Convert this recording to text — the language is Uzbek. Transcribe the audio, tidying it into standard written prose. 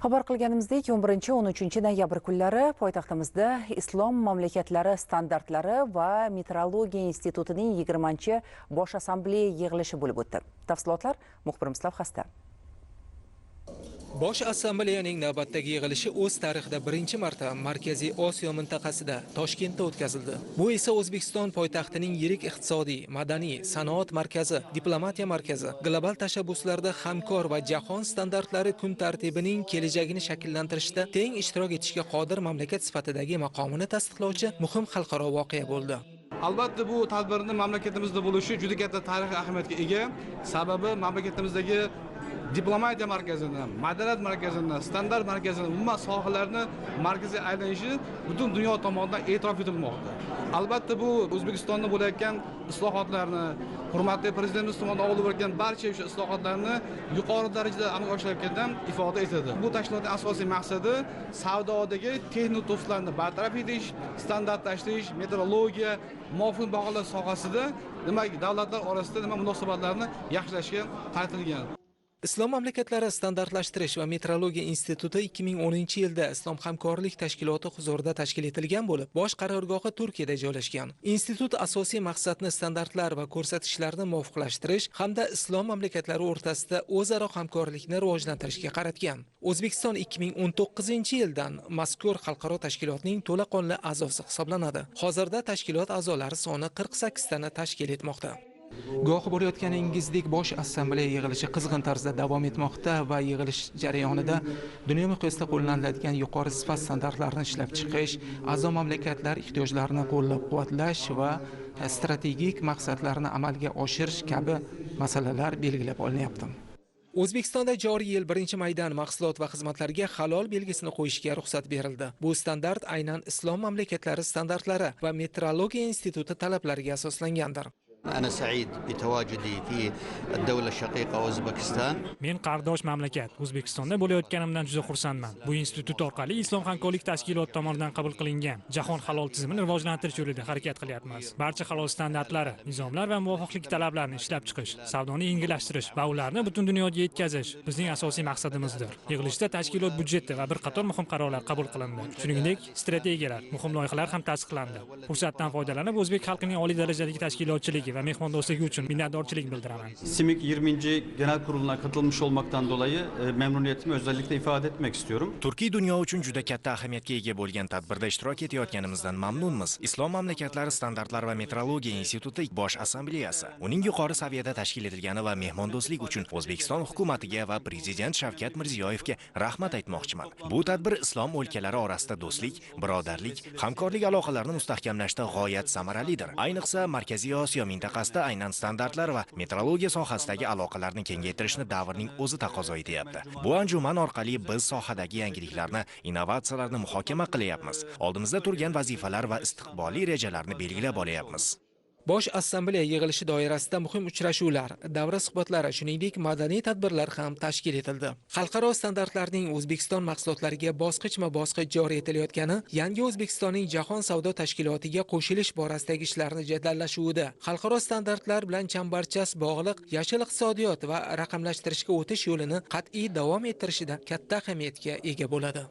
Xabar qilganimizdek, 11-13 noyabr kunlari poytaxtimizda Islom mamlakatlari standartlari va metrologiya institutining 20 bosh assambleya yig'ilishi bo'lib o'tdi. Tafsilotlar muxbirimiz lavhasida. Bosh assambleyaning navbatdagi yig'ilishi o'z tarixida birinchi marta Markaziy Osiyo mintaqasida Toshkentda o'tkazildi. Bu esa O'zbekiston poytaxtining yirik iqtisodiy, madaniy, sanoat markazi, diplomatiya markazi, global tashabbuslarda hamkor va jahon standartlari kun tartibining kelajagini shakllantirishda teng ishtirok etishga qodir mamlakat sifatidagi maqomini tasdiqlovchi muhim xalqaro voqea bo'ldi. Albatta bu tadbirning mamlakatimizda bo'lishi juda katta tarixiy ahamiyatga ega. Sababi mamlakatimizdagi diplomatiya markazini, madaniyat markazini, standart markazini, umuman sohalarni markaziy aylanishi butun dunyo tomonidan e'tirof etilmoqda. Albatta bu O'zbekistonda bo'layotgan islohotlarni, hurmatli prezidentimiz tomonidan olib o'tgan barcha o'sha islohotlarni yuqori darajada amalga oshirayotganidan ifoda etadi. Bu tashkilotning asosiy maqsadi savdodagi texnik to'siqlarni bartaraf etish, standartlashtirish, metrologiya, muvofiq baholash sohasida davlatlar orasida munosabatlarni yaxshilashga qaratilgan. Islom mamlakatlari standartlashtirish va metrologiya instituti 2010-yilda Islom hamkorlik tashkiloti huzurida tashkil etilgan bo'lib, bosh qarorgohi Turkiyada joylashgan. Institut asosiy maqsadni standartlar va ko'rsatkichlarni muvofiqlashtirish hamda islom mamlakatlari o'rtasida o'zaro hamkorlikni rivojlantirishga qaratgan. O'zbekiston 2019-yildan mazkur xalqaro tashkilotning to'laqonli a'zosi hisoblanadi. Hozirda tashkilot a'zolari soni 48 tani tashkil etmoqda. Guvohi bo'layotganingizdek, bosh assambleya yig'ilishi qizg'in tarzda davom etmoqda va yig'ilish jarayonida dunyo miqyosida qo'llaniladigan yuqori sifat standartlarini ishlab chiqish, a'zo mamlakatlar ehtiyojlarini qo'llab-quvvatlash va strategik maqsadlarni amalga oshirish kabi masalalar belgilab olinyapti. O'zbekistonda joriy yil 1-maydan mahsulot va xizmatlarga halol belgisini qo'yishga ruxsat berildi. Bu standart aynan islom mamlakatlari standartlari va metrologiya instituti talablariga asoslangandir. أنا سعيد بتواجدي في الدولة الشقيقة أوزبكستان. Men qardosh mamlakat O'zbekistonda bo'layotganimdan juda xursandman. Bu institut orqali Islom hamkorlik tashkiloti tomonidan qabul qilingan jahon halol tizimini rivojlantirish yo'lida harakat qilyapmiz. Barcha halol standartlari, nizomlar va muvofiqlik talablarini ishlab chiqish, savdoni yengillashtirish va ularni butun dunyoga yetkazish bizning asosiy maqsadimizdir. Yig'ilishda tashkilot budjeti va bir qator muhim qarorlar qabul qilindi. Shuningdek, strategiyalar, muhim loyihalar ham tasdiqlandi. Fursatdan foydalanib o'zbek xalqining oliy darajadagi tashkilotchiligi ve mehmondostligi uchun minnatdorchilik bildiraman. SİMİK 20. Genel Kurulu'na katılmış olmaktan dolayı memnuniyetimi özellikle ifade etmek istiyorum. Turkiy dunyo uchun juda katta ahamiyatga ega bo'lgan tadbirda ishtirok etayotganimizdan mamnunmiz. Islom mamlakatlari standartlar va metrologiya instituti bosh assambleyasi uning yuqori saviyada tashkil etilgani va mehmondo'stlik uchun O'zbekiston hukumatiga va prezident Shavkat Mirziyoyevga rahmat aytmoqchiman. Bu tadbir islom o'lkalari orasida do'stlik, birodarlik, hamkorlik aloqalarini mustahkamlashda g'oyat samaralidir. Ayniqsa Markaziy Osiyo mintaqasida aynan standartlar va metrologiya sohasidagi aloqalarni kengaytirishni davrning o'zi taqozo etyapti. Bu anjuman orqali biz sohadagi yangiliklarni, innovatsiyalarni muhokama qilyapmiz. Oldimizda turgan vazifalar va istiqbolli rejalarni belgilab olyapmiz. Bosh assambleya yig'ilishi doirasida muhim uchrashuvlar, davra suhbatlari, shuningdek madaniy tadbirlar ham tashkil etildi. Xalqaro standartlarning O'zbekiston mahsulotlariga bosqichma-bosqich joriy etilayotgani yangi O'zbekistonning jahon savdo tashkilotiga qo'shilish borasidagi ishlarni jadallashuvida, xalqaro standartlar bilan chambarchas bog'liq yashil iqtisodiyot va raqamlashtirishga o'tish yo'lini qat'iy davom ettirishida katta ahamiyatga ega bo'ladi.